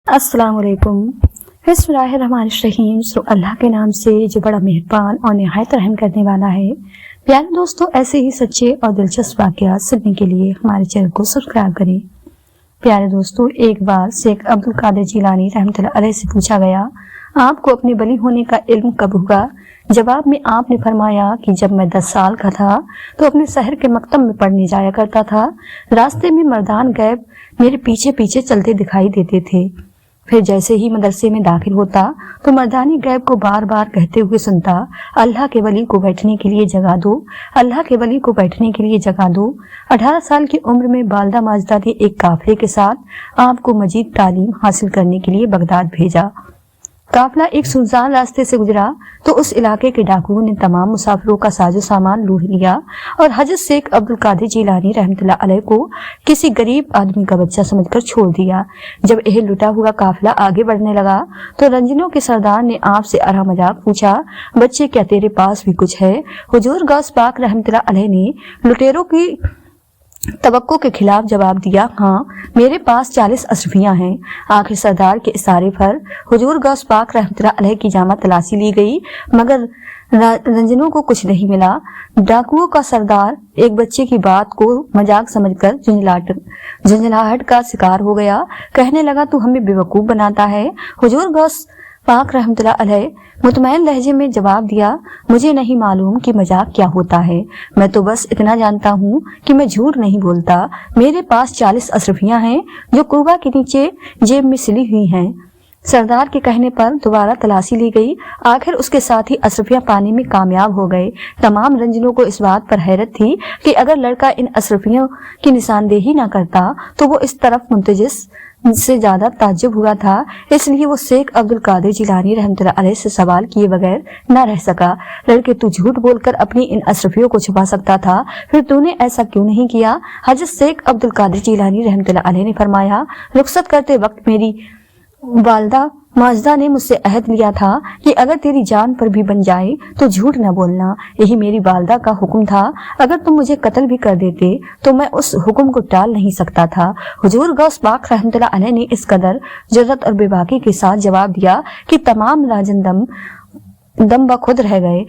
अस्सलाम वालेकुम। बिस्मिल्लाहिर्रहमानिर्रहीम। अल्लाह के नाम से जो बड़ा मेहरबान और निहायत रहम करने वाला है। प्यारे दोस्तों, ऐसे ही सच्चे और दिलचस्प वाक़यात सुनने के लिए हमारे चैनल को सब्सक्राइब करें। प्यारे दोस्तों, एक बार शेख अब्दुल कादिर जिलानी रहमतुल्लाह अलैह से पूछा गया, आपको अपने वली होने का इल्म कब हुआ? जवाब में आपने फरमाया कि जब मैं 10 साल का था तो अपने शहर के मकतब में पढ़ने जाया करता था। रास्ते में मर्दान गैब मेरे पीछे पीछे चलते दिखाई देते थे। फिर जैसे ही मदरसे में दाखिल होता तो मर्दानी गैब को बार बार कहते हुए सुनता, अल्लाह के वली को बैठने के लिए जगह दो, अल्लाह के वली को बैठने के लिए जगह दो। 18 साल की उम्र में वालिदा माजिदा ने एक काफिले के साथ आपको मजीद तालीम हासिल करने के लिए बगदाद भेजा। काफिला एक सुनसान रास्ते से गुजरा तो उस इलाके के डाकुओं ने तमाम मुसाफिरों का साजो सामान लूट लिया और हजरत शेख अब्दुल कादिर जिलानी रहमतुल्लाह अलैह को किसी गरीब आदमी का बच्चा समझकर छोड़ दिया। जब यह लुटा हुआ काफिला आगे बढ़ने लगा तो रंजनों के सरदार ने आपसे अरा मजाक पूछा, बच्चे क्या तेरे पास भी कुछ है? हुजूर गौस पाक रहमतुल्लाह अलैह ने लुटेरों की तवक्को के खिलाफ जवाब दिया, हाँ मेरे पास 40 अशरफियां हैं। आखिर सरदार के इशारे पर हुजूर गौस पाक रहमतुल्लाह अलैह की जामा तलाशी ली गई, मगर रंजनों को कुछ नहीं मिला। डाकुओं का सरदार एक बच्चे की बात को मजाक समझकर झुंझलाहट का शिकार हो गया। कहने लगा, तू हमें बेवकूफ बनाता है। हुजूर गौस पाक रहमतुल्लाह अलैह मुतमईन लहजे में जवाब दिया, मुझे नहीं मालूम कि मजाक क्या होता है, मैं तो बस इतना जानता हूँ कि मैं झूठ नहीं बोलता। मेरे पास 40 अशरफियां हैं जो कुबा के नीचे जेब में सिली हुई हैं। सरदार के कहने पर दोबारा तलाशी ली गई। आखिर उसके साथ ही अशरफियां पाने में कामयाब हो गए। तमाम रंजनों को इस बात पर हैरत थी कि अगर लड़का इन अशरफियों की निशानदेही न करता तो वो इस तरफ मुंतजिस से ज्यादा ताज्जुब हुआ था। इसलिए वो शेख अब्दुल कादिर जिलानी रहमतुल्लाह अलैह से सवाल किए बगैर न रह सका। लड़के, तू झूठ बोलकर अपनी इन अशरफियों को छुपा सकता था, फिर तूने ऐसा क्यों नहीं किया? हजरत शेख अब्दुल कादिर जिलानी रहमतुल्लाह अलैह ने फरमाया, रुखसत करते वक्त मेरी वालिदा माजिदा ने मुझसे अहद लिया था कि अगर तेरी जान पर भी बन जाए तो झूठ न बोलना। यही मेरी वालिदा का हुक्म था। अगर तुम मुझे कत्ल भी कर देते तो मैं उस हुक्म को टाल नहीं सकता था। हुजूर गौस पाक रहमतुल्लाह अलैह ने इस कदर जुर्रत और बेबाकी के साथ जवाब दिया कि तमाम राजन दम बखुद रह गए।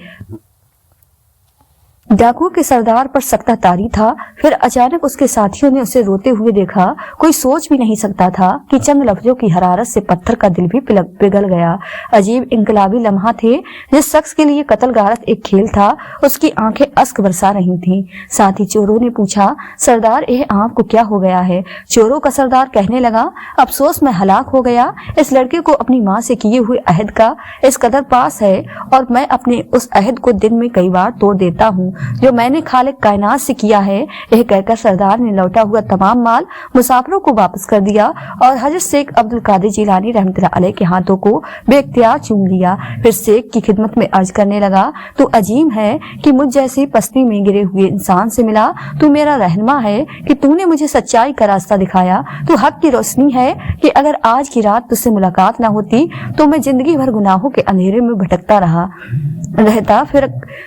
डाकुओं के सरदार पर सख्ता तारी था। फिर अचानक उसके साथियों ने उसे रोते हुए देखा। कोई सोच भी नहीं सकता था कि चंद लफ्जों की हरारत से पत्थर का दिल भी पिघल गया। अजीब इनकलाबी लम्हा थे। जिस शख्स के लिए कत्ल गारत एक खेल था, उसकी आंखें अश्क बरसा रही थीं। साथ ही चोरों ने पूछा, सरदार यह आपको क्या हो गया है? चोरों का सरदार कहने लगा, अफसोस मैं हलाक हो गया। इस लड़के को अपनी माँ से किए हुए अहद का इस कदर पास है और मैं अपने उस अहद को दिन में कई बार तोड़ देता हूँ जो मैंने खालिक कायनात से किया है। यह कहकर सरदार ने लौटा हुआ तमाम माल मुसाफिरों को वापस कर दिया और हजरत शेख अब्दुल कादिर जिलानी रहमतुल्लाह अलैह के हाथों को बेख्तियार चूम लिया। फिर शेख की खिदमत में अर्ज करने लगा, तू अजीम है कि मुझ जैसी पस्ती में गिरे हुए इंसान से मिला। तू मेरा रहनुमा है कि तूने मुझे सच्चाई का रास्ता दिखाया। तू हक की रोशनी है कि अगर आज की रात तुझसे मुलाकात न होती तो मैं जिंदगी भर गुनाहों के अंधेरे में भटकता रहता। फिर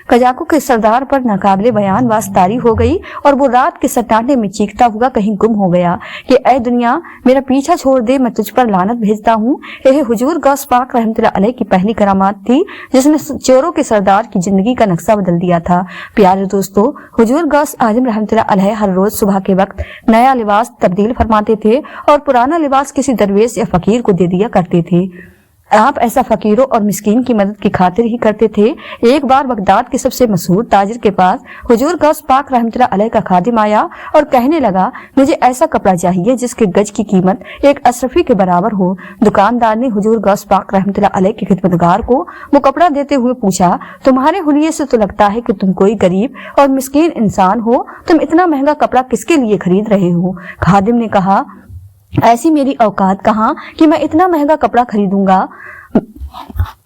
कजाकों के सरदार पर नाकाबिले बयान वास्तारी हो गई और वो रात के सन्नाटे में चीखता हुआ कहीं गुम हो गया कि ऐ दुनिया, मेरा पीछा छोड़ दे, मैं तुझ पर लानत भेजता हूँ। यह हुजूर गौस पाक रहमतुल्लाह अलैह की पहली करामात थी जिसने चोरों के सरदार की जिंदगी का नक्शा बदल दिया था। प्यारे दोस्तों, हुजूर गौस आजम रहमतुल्लाह अलैह हर रोज सुबह के वक्त नया लिबास तब्दील फरमाते थे और पुराना लिबास किसी दरवेश या फकीर को दे दिया करते थे। आप ऐसा फकीरों और मिस्कीन की मदद की खातिर ही करते थे। एक बार बगदाद के सबसे मशहूर ताजिर के पास हुजूर गौस पाक रहमतुल्लाह अलैह का खादिम आया और कहने लगा, मुझे ऐसा कपड़ा चाहिए जिसके गज की कीमत एक अशरफी के बराबर हो। दुकानदार ने हुजूर गौस पाक रहमतुल्लाह अलैह के खिदमतगार को वो कपड़ा देते हुए पूछा, तुम्हारे हुलिये से तो लगता है कि तुम कोई गरीब और मिस्कीन इंसान हो, तुम इतना महंगा कपड़ा किसके लिए खरीद रहे हो? खादिम ने कहा, ऐसी मेरी औकात कहाँ कि मैं इतना महंगा कपड़ा खरीदूंगा।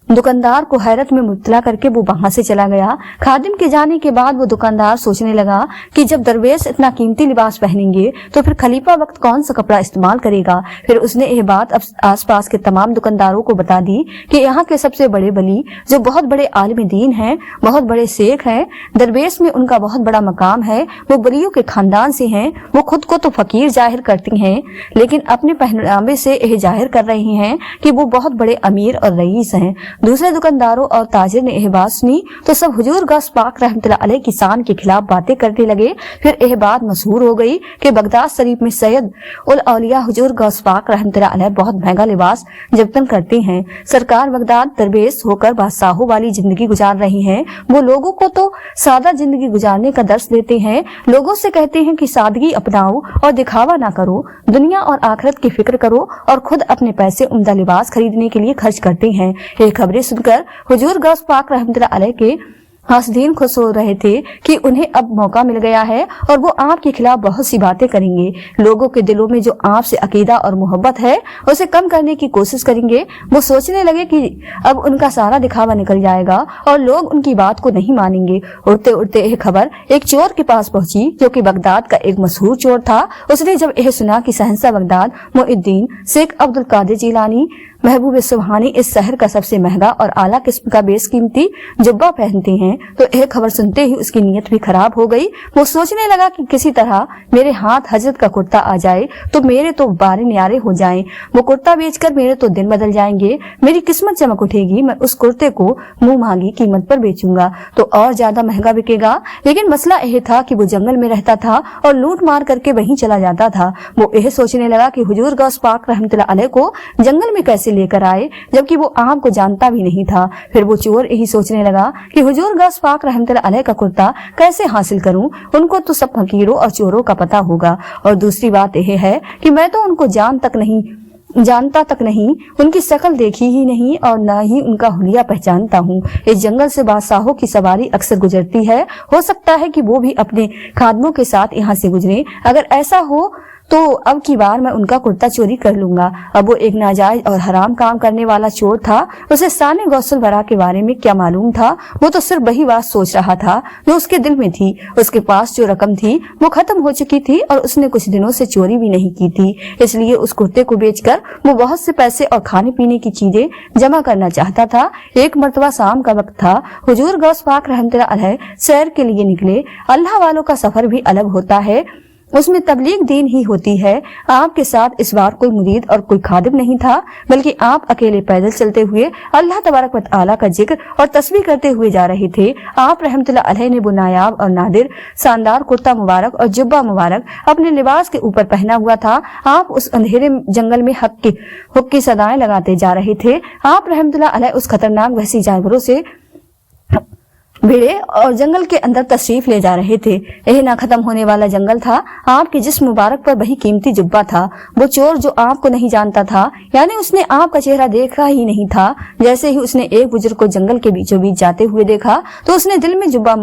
दुकानदार को हैरत में मुब्तला करके वो वहां से चला गया। खादिम के जाने के बाद वो दुकानदार सोचने लगा कि जब दरवेश इतना कीमती लिबास पहनेंगे तो फिर खलीफा वक्त कौन सा कपड़ा इस्तेमाल करेगा। फिर उसने यह बात आसपास के तमाम दुकानदारों को बता दी कि यहाँ के सबसे बड़े वली जो बहुत बड़े आलिम दीन हैं, बहुत बड़े शेख हैं, दरवेश में उनका बहुत बड़ा मकाम है, वो वलियों के खानदान से हैं। वो खुद को तो फकीर जाहिर करती हैं लेकिन अपने पहनावे से यह जाहिर कर रही हैं कि वो बहुत बड़े अमीर और रईस हैं। दूसरे दुकानदारों और ताजिर ने यह बात सुनी तो सब हुजूर गौस पाक रहमतुल्लाह अलैह की शान के खिलाफ बातें करने लगे। फिर यह बात मशहूर हो गई कि बगदाद शरीफ में सैयद उल औलिया हुजूर गौस पाक रहमतुल्लाह अलैह बहुत महंगा लिबास जबतन करते हैं। सरकार बगदाद दरवेश होकर बादशाहों वाली जिंदगी गुजार रही हैं। वो लोगों को तो सादा जिंदगी गुजारने का दर्श देते हैं, लोगों से कहते हैं कि सादगी अपनाओ और दिखावा ना करो, दुनिया और आखिरत की फिक्र करो, और खुद अपने पैसे उम्दा लिबास खरीदने के लिए खर्च करते हैं। ये खबरें सुनकर हुजूर गौस पाक रहमतुल्लाह अलैह के हासदीन खुश हो रहे थे कि उन्हें अब मौका मिल गया है और वो आप के खिलाफ बहुत सी बातें करेंगे। लोगों के दिलों में जो आप से अकीदा और मोहब्बत है उसे कम करने की कोशिश करेंगे। वो सोचने लगे कि अब उनका सारा दिखावा निकल जाएगा और लोग उनकी बात को नहीं मानेंगे। उड़ते उड़ते यह खबर एक चोर के पास पहुंची जो कि बगदाद का एक मशहूर चोर था। उसने जब यह सुना कि शहंशाह बगदाद मुइनुद्दीन शेख अब्दुल कादिर जिलानी महबूब सुबहानी इस शहर का सबसे महंगा और आला किस्म का बेशकीमती जुब्बा पहनते हैं तो यह खबर सुनते ही उसकी नीयत भी खराब हो गई। वो सोचने लगा कि किसी तरह मेरे हाथ हजरत का कुर्ता आ जाए तो मेरे तो बारे न्यारे हो जाएं। वो कुर्ता बेचकर मेरे तो दिन बदल जाएंगे, मेरी किस्मत चमक उठेगी। मैं उस कुर्ते को मुंह मांगी कीमत पर बेचूंगा तो और ज्यादा महंगा बिकेगा। लेकिन मसला यह था कि वो जंगल में रहता था और लूट मार करके वहीं चला जाता था। वो यह सोचने लगा कि हुजूर गौस पाक रहमतुल्लाह अलैह को जंगल में कैसे लेकर आए जबकि वो आप को जानता भी नहीं था। फिर वो चोर यही सोचने लगा कि हुजूर गौस पाक रहमतुल्लाह अलैह का कुर्ता कैसे हासिल करूं, उनको तो सब फकीरों और चोरों का पता होगा। और दूसरी बात यह है कि मैं तो उनको जानता तक नहीं, उनकी शक्ल देखी ही नहीं और न ही उनका हुलिया पहचानता हूँ। इस जंगल से बादशाहों की सवारी अक्सर गुजरती है, हो सकता है कि वो भी अपने खादमों के साथ यहाँ से गुजरे। अगर ऐसा हो तो अब की बार मैं उनका कुर्ता चोरी कर लूंगा। अब वो एक नाजायज और हराम काम करने वाला चोर था। उसे शान गौसुल वरा के बारे में क्या मालूम था। वो तो सिर्फ वही बात सोच रहा था जो उसके दिल में थी। उसके पास जो रकम थी वो खत्म हो चुकी थी और उसने कुछ दिनों से चोरी भी नहीं की थी, इसलिए उस कुर्ते को बेचकर वो बहुत से पैसे और खाने पीने की चीजें जमा करना चाहता था। एक मर्तबा शाम का वक्त था। हुजूर गौस पाक रहमतुल्लाह अलैह सैर के लिए निकले। अल्लाह वालों का सफर भी अलग होता है, उसमें तबलीग दीन ही होती है। आपके साथ इस बार कोई मुरीद और कोई खादिम नहीं था, बल्कि आप अकेले पैदल चलते हुए अल्लाह तबारक व तआला का जिक्र और तस्बीह करते हुए जा रहे थे। आप रहमतुल्लाह अलैह ने वो नायाब और नादिर शानदार कुर्ता मुबारक और जुब्बा मुबारक अपने लिबास के ऊपर पहना हुआ था। आप उस अंधेरे जंगल में हक की सदाएं लगाते जा रहे थे। आप रहमतुल्लाह अलैह उस खतरनाक वहशी जानवरों से भिड़े और जंगल के अंदर तशरीफ ले जा रहे थे। यह ना खत्म होने वाला जंगल था। आपके जिस्म मुबारक पर वही कीमती जुब्बा था। वो चोर जो आपको नहीं जानता था, यानी उसने आपका चेहरा देखा ही नहीं था। जैसे ही उसने एक बुजुर्ग को जंगल के बीचों बीच जाते हुए देखा तो उसने दिल में जुब्बा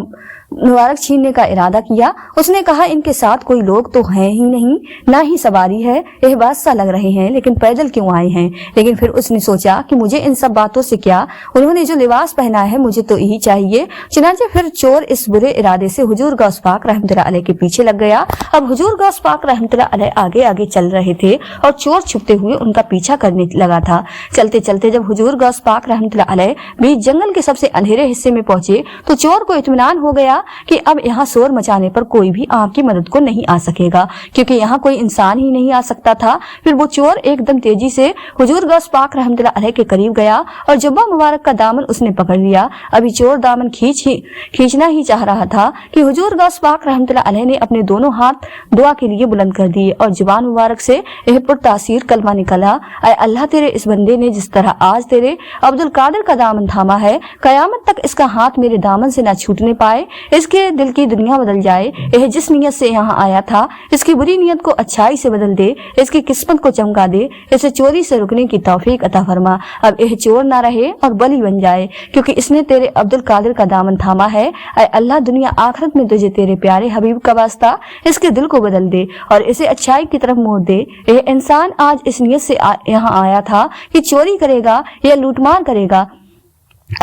मुबारक छीनने का इरादा किया। उसने कहा, इनके साथ कोई लोग तो हैं ही नहीं, ना ही सवारी है, यह बादशाह लग रहे हैं, लेकिन पैदल क्यों आए हैं। लेकिन फिर उसने सोचा कि मुझे इन सब बातों से क्या, उन्होंने जो लिबास पहना है मुझे तो यही चाहिए। चुनांचे फिर चोर इस बुरे इरादे से हुजूर गौस पाक रहमतुल्लाह अलैह के पीछे लग गया। अब हुजूर गौस पाक रहमतुल्लाह अलैह आगे आगे चल रहे थे और चोर छुपते हुए उनका पीछा करने लगा था। चलते चलते जब हुजूर गौस पाक रहमतुल्लाह अलैह बीच जंगल के सबसे अंधेरे हिस्से में पहुंचे तो चोर को इत्मीनान हो गया कि अब यहाँ शोर मचाने पर कोई भी आपकी मदद को नहीं आ सकेगा, क्योंकि यहाँ कोई इंसान ही नहीं आ सकता था। फिर वो चोर एकदम तेजी से हुजूर गौस पाक रहमतुल्लाह अलैह के करीब गया और जुब्बा मुबारक का दामन उसने पकड़ लिया। अभी चोर दामन खींचना ही चाह रहा था कि हुजूर गौस पाक रहमतुल्लाह अलैह ने अपने दोनों हाथ दुआ के लिए बुलंद कर दिए और जुबान मुबारक से यह पुरतासीर कलमा निकला, ऐ अल्लाह, तेरे इस बंदे ने जिस तरह आज तेरे अब्दुल कादिर का दामन थामा है, कयामत तक इसका हाथ मेरे दामन से न छूटने पाए, इसके दिल की दुनिया बदल जाए। यह जिस नियत से यहाँ आया था इसकी बुरी नियत को अच्छाई से बदल दे, इसकी किस्मत को चमका दे, इसे चोरी से रुकने की तौफीक अता फरमा। अब यह चोर ना रहे और बली बन जाए, क्योंकि इसने तेरे अब्दुल कादिर का दामन थामा है। ऐ अल्लाह, दुनिया आखिरत में तुझे तेरे प्यारे हबीब का वास्ता इसके दिल को बदल दे और इसे अच्छाई की तरफ मोड़ दे। यह इंसान आज इस नियत से यहाँ आया था कि चोरी करेगा या लूटमार करेगा,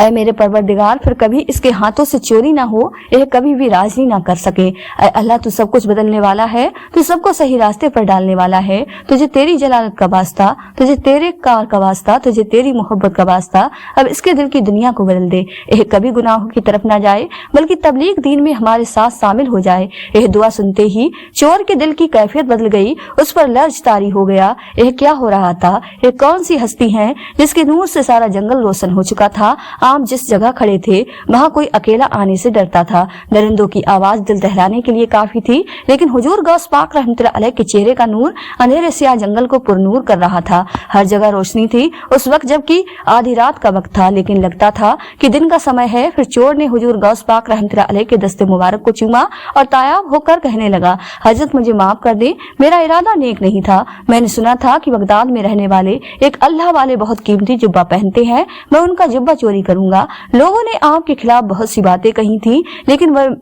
ऐ मेरे परवरदिगार, फिर कभी इसके हाथों से चोरी ना हो, यह कभी भी राजी ना कर सके। ऐ अल्लाह, तू सब कुछ बदलने वाला है, तू सबको सही रास्ते पर डालने वाला है। तुझे तेरी जलालत का वास्ता, तुझे तेरे कार का वास्ता, तुझे तेरी मोहब्बत का वास्ता, अब इसके दिल की दुनिया को बदल दे। यह कभी गुनाहों की तरफ ना जाए, बल्कि तबलीग दीन में हमारे साथ शामिल हो जाए। यह दुआ सुनते ही चोर के दिल की कैफियत बदल गई, उस पर लर्ज तारी हो गया। यह क्या हो रहा था? यह कौन सी हस्ती है जिसके नूर से सारा जंगल रोशन हो चुका था? आप जिस जगह खड़े थे वहाँ कोई अकेला आने से डरता था। दरिंदों की आवाज दिल दहलाने के लिए काफी थी, लेकिन हुजूर गौस पाक रहमतुल्लाह अलैह के चेहरे का नूर अंधेरे स्याह जंगल को पुरनूर कर रहा था। हर जगह रोशनी थी उस वक्त, जबकि आधी रात का वक्त था, लेकिन लगता था कि दिन का समय है। फिर चोर ने हुजूर गौस पाक रहमतुल्लाह अलैह के दस्ते मुबारक को चूमा और तायाब होकर कहने लगा, हजरत मुझे माफ कर दे, मेरा इरादा नेक नहीं था। मैंने सुना था कि बगदाद में रहने वाले एक अल्लाह वाले बहुत कीमती जुब्बा पहनते हैं, मैं उनका जुब्बा चोरी करूंगा। लोगों ने आपके खिलाफ बहुत सी बातें कही थी, लेकिन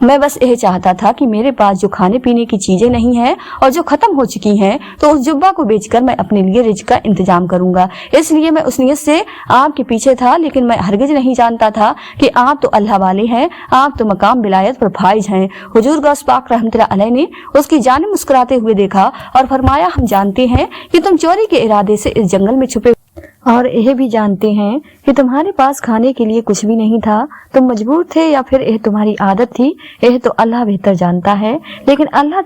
मैं बस यह चाहता था कि मेरे पास जो खाने पीने की चीजें नहीं हैं और जो खत्म हो चुकी हैं, तो उस जुब्बा को बेचकर मैं अपने लिए रिज्क का इंतजाम करूंगा। इसलिए मैं उस नियत से आपके पीछे था, लेकिन मैं हरगिज नहीं जानता था कि आप तो अल्लाह वाले हैं, आप तो मकाम विलायत पर फाइज हैं। हुजूर गौस पाक रहमतुल्लाह अलैह ने उसकी जानिब मुस्कुराते हुए देखा और फरमाया, हम जानते हैं कि तुम चोरी के इरादे से इस जंगल में छुपे और यह भी जानते हैं कि तुम्हारे पास खाने के लिए कुछ भी नहीं था। तुम मजबूर थे या फिर यह तुम्हारी आदत थी, यह तो अल्लाह बेहतर जानता है। लेकिन अल्लाह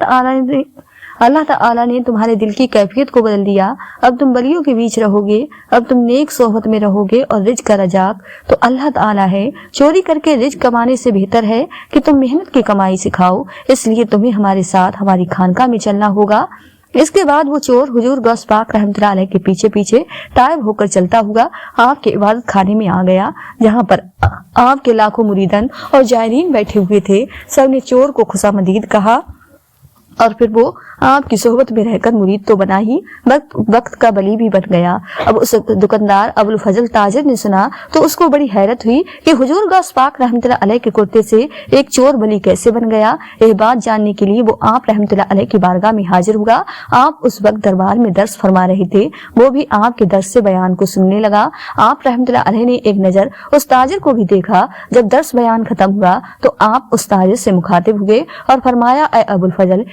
ताला ने तुम्हारे दिल की कैफियत को बदल दिया। अब तुम बलियों के बीच रहोगे, अब तुम नेक सोहबत में रहोगे और रिज्क का रजाक तो अल्लाह ताला है। चोरी करके रिज्क कमाने से बेहतर है कि तुम मेहनत की कमाई सिखाओ। इसलिए तुम्हें हमारे साथ हमारी खानका में चलना होगा। इसके बाद वो चोर हुजूर गौस पाक रहमतुल्लाह अलैह के पीछे पीछे तायब होकर चलता हुआ आपके इबादत खाने में आ गया, जहाँ पर आपके लाखों मुरीदन और जायरीन बैठे हुए थे। सबने चोर को खुशामदीद कहा और फिर वो आपकी सोहबत में रहकर मुरीद तो बना ही, वक्त का बली भी बन गया। अब उस दुकानदार अबुल फजल ताजिर ने सुना तो उसको बड़ी हैरत हुई कि हुजूर गौस पाक रहमतुल्लाह अलैह के कुर्ते से एक चोर बली कैसे बन गया। यह बात जानने के लिए वो आप रहमतुल्लाह अलैह की बारगाह में हाजिर हुआ। आप उस वक्त दरबार में दर्स फरमा रहे थे, वो भी आपके दर्स से बयान को सुनने लगा। आप रहमतुल्लाह अलैह ने एक नजर उस ताजिर को भी देखा। जब दर्स बयान खत्म हुआ तो आप उस ताजिर से मुखातिब हुए और फरमाया, ऐ अबुल फजल,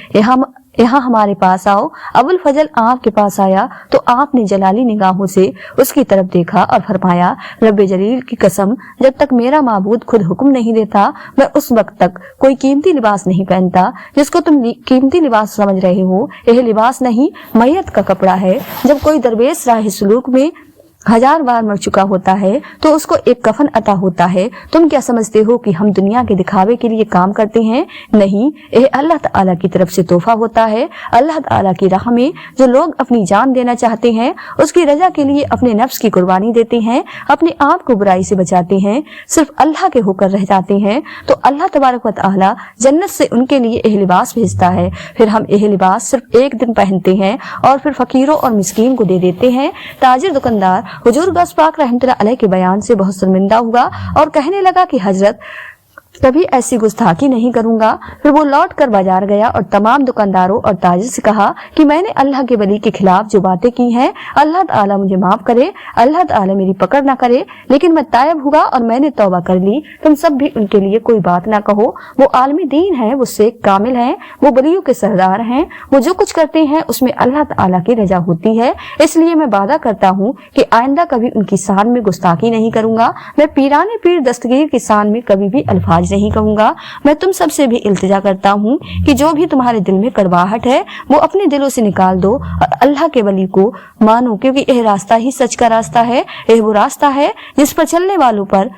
यहाँ हमारे पास आओ। अबुल फजल आपके पास आया तो आपने जलाली निगाहों से उसकी तरफ देखा और फरमाया, रब्बे जलील की कसम, जब तक मेरा माबूद खुद हुक्म नहीं देता, मैं उस वक्त तक कोई कीमती लिबास नहीं पहनता। जिसको तुम कीमती लिबास समझ रहे हो, यह लिबास नहीं, मैयत का कपड़ा है। जब कोई दरवेश राह सुलूक में 1000 बार मर चुका होता है तो उसको एक कफन अता होता है। तुम क्या समझते हो कि हम दुनिया के दिखावे के लिए काम करते हैं? नहीं, यह अल्लाह ताला की तरफ से तोहफा होता है। अल्लाह ताला की राह में जो लोग अपनी जान देना चाहते हैं, उसकी रजा के लिए अपने नफ्स की कुर्बानी देते हैं, अपने आप को बुराई से बचाते हैं, सिर्फ अल्लाह के होकर रह जाते हैं, तो अल्लाह तबारक व तआला जन्नत से उनके लिए यह लिबास भेजता है। फिर हम यह लिबास सिर्फ एक दिन पहनते हैं और फिर फकीरों और मिस्कीन को दे देते हैं। ताजिर दुकानदार हुजूर गौस पाक रहमतुल्लाह अलैह के बयान से बहुत शर्मिंदा हुआ और कहने लगा कि हजरत, कभी ऐसी गुस्ताखी नहीं करूंगा। फिर वो लौट कर बाजार गया और तमाम दुकानदारों और ताजिर से कहा कि मैंने अल्लाह के वली के खिलाफ जो बातें की हैं, अल्लाह ताला मुझे माफ करे, अल्लाह ताला मेरी पकड़ ना करे, लेकिन मैं तायब हुआ और मैंने तौबा कर ली। तुम सब भी उनके लिए कोई बात ना कहो। वो आलमी दीन है, वो शेख कामिल हैं, वो वलियों के सरदार हैं। वो जो कुछ करते हैं उसमें अल्लाह ताला की रजा होती है। इसलिए मैं वादा करता हूँ कि आइंदा कभी उनकी शान में गुस्ताखी नहीं करूंगा। मैं पीराने पीर दस्तगीर की शान में कभी भी अल्फाज नहीं कहूंगा। मैं तुम सबसे भी इल्तिजा करता हूँ कि जो भी तुम्हारे दिल में कड़वाहट है वो अपने दिलों से निकाल दो और अल्लाह के वली को मानो, क्योंकि यह रास्ता ही सच का रास्ता है। यह वो रास्ता है जिस पर चलने वालों पर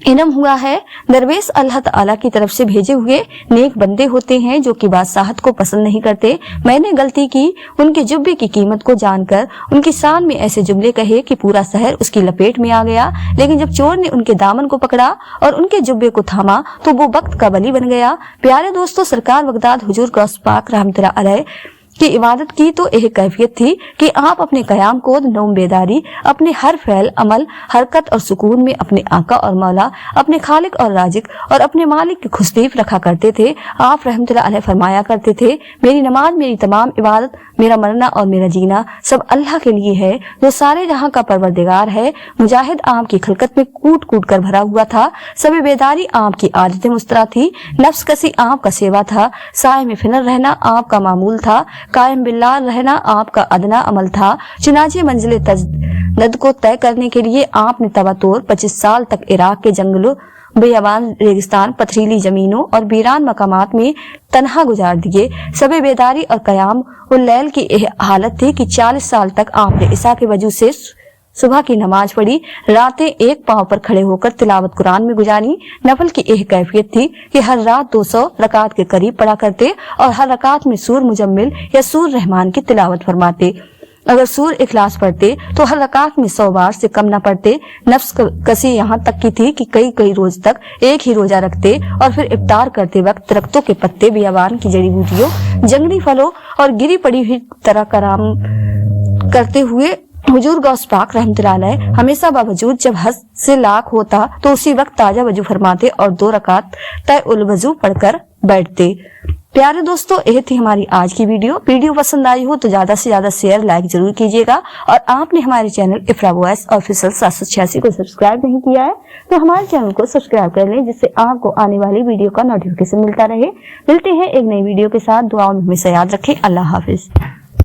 इनाम हुआ है। दरवेश अल्लाह ताला की तरफ से भेजे हुए नेक बंदे होते हैं जो कि बादशाहत को पसंद नहीं करते। मैंने गलती की, उनके जुब्बे की कीमत को जानकर उनकी शान में ऐसे जुमले कहे कि पूरा शहर उसकी लपेट में आ गया। लेकिन जब चोर ने उनके दामन को पकड़ा और उनके जुब्बे को थामा तो वो वक्त का बली बन गया। प्यारे दोस्तों, सरकार बगदाद हुजूर गौस पाक रहमतुल्लाह अलैह की इबादत की तो एक कैफियत थी कि आप अपने कयाम को नौम बेदारी, अपने हर फ़ैल अमल हरकत और सुकून में अपने आका और मौला, अपने खालिक और राजिक और अपने मालिक की खुशतीफ रखा करते थे। आप रहमतुल्लाह अलैह फरमाया करते थे, मेरी नमाज, मेरी तमाम इबादत, मेरा मरना और मेरा जीना सब अल्लाह के लिए है जो सारे जहां का परवरदिगार है। मुजाहिद आपकी खिलकत में कूट कूट कर भरा हुआ था, सब बेदारी आपकी आदत मुस्तरा थी, नफ्स कसी आपका सेवा था, साए में फिनर रहना आपका मामूल था, कायम बिल्लाह रहना आपका अदना अमल था। चुनाचे मंजिल तजदद को तय करने के लिए आपने तवातोर 25 साल तक इराक के जंगलों, बेयाबान रेगिस्तान, पथरीली जमीनों और वीरान मकामात में तन्हा गुजार दिए। सबे बेदारी और कयाम उल्लैल की यह हालत थी कि 40 साल तक आपने ईसा के वजू से सुबह की नमाज पढ़ी, रातें एक पांव पर खड़े होकर तिलावत कुरान में गुजारी। नफल की एक कैफियत थी कि हर रात 200 रकात के करीब पढ़ा करते और हर रकात में सूर मुजम्मिल या सूर रहमान की तिलावत फरमाते। अगर सूर इखलास पढ़ते तो हर रकात में 100 बार से कम न पढ़ते। नफ्स कसी यहाँ तक की थी कि कई कई रोज तक एक ही रोजा रखते और फिर इफ्तार करते वक्त दरख्तों के पत्ते, बियाबान की जड़ी बूटियों, जंगली फलों और गिरी पड़ी हुई तरह कराम करते हुए हुजूर गौस पाक रहमतुल्लाह अलैह हमेशा बावजूद जब हज से लाख होता तो उसी वक्त ताजा वजू फरमाते और 2 रकात तय उल वजू पढ़कर बैठते। प्यारे दोस्तों, यह थी हमारी आज की वीडियो पसंद आई हो तो ज्यादा से ज्यादा शेयर लाइक जरूर कीजिएगा। और आपने हमारे चैनल इफ्रा वॉइस ऑफिशियल 786 को सब्सक्राइब नहीं किया है तो हमारे चैनल को सब्सक्राइब कर लें, जिससे आपको आने वाली वीडियो का नोटिफिकेशन मिलता रहे। मिलते हैं एक नई वीडियो के साथ। दुआओं में हमेशा याद रखें। अल्लाह हाफिज।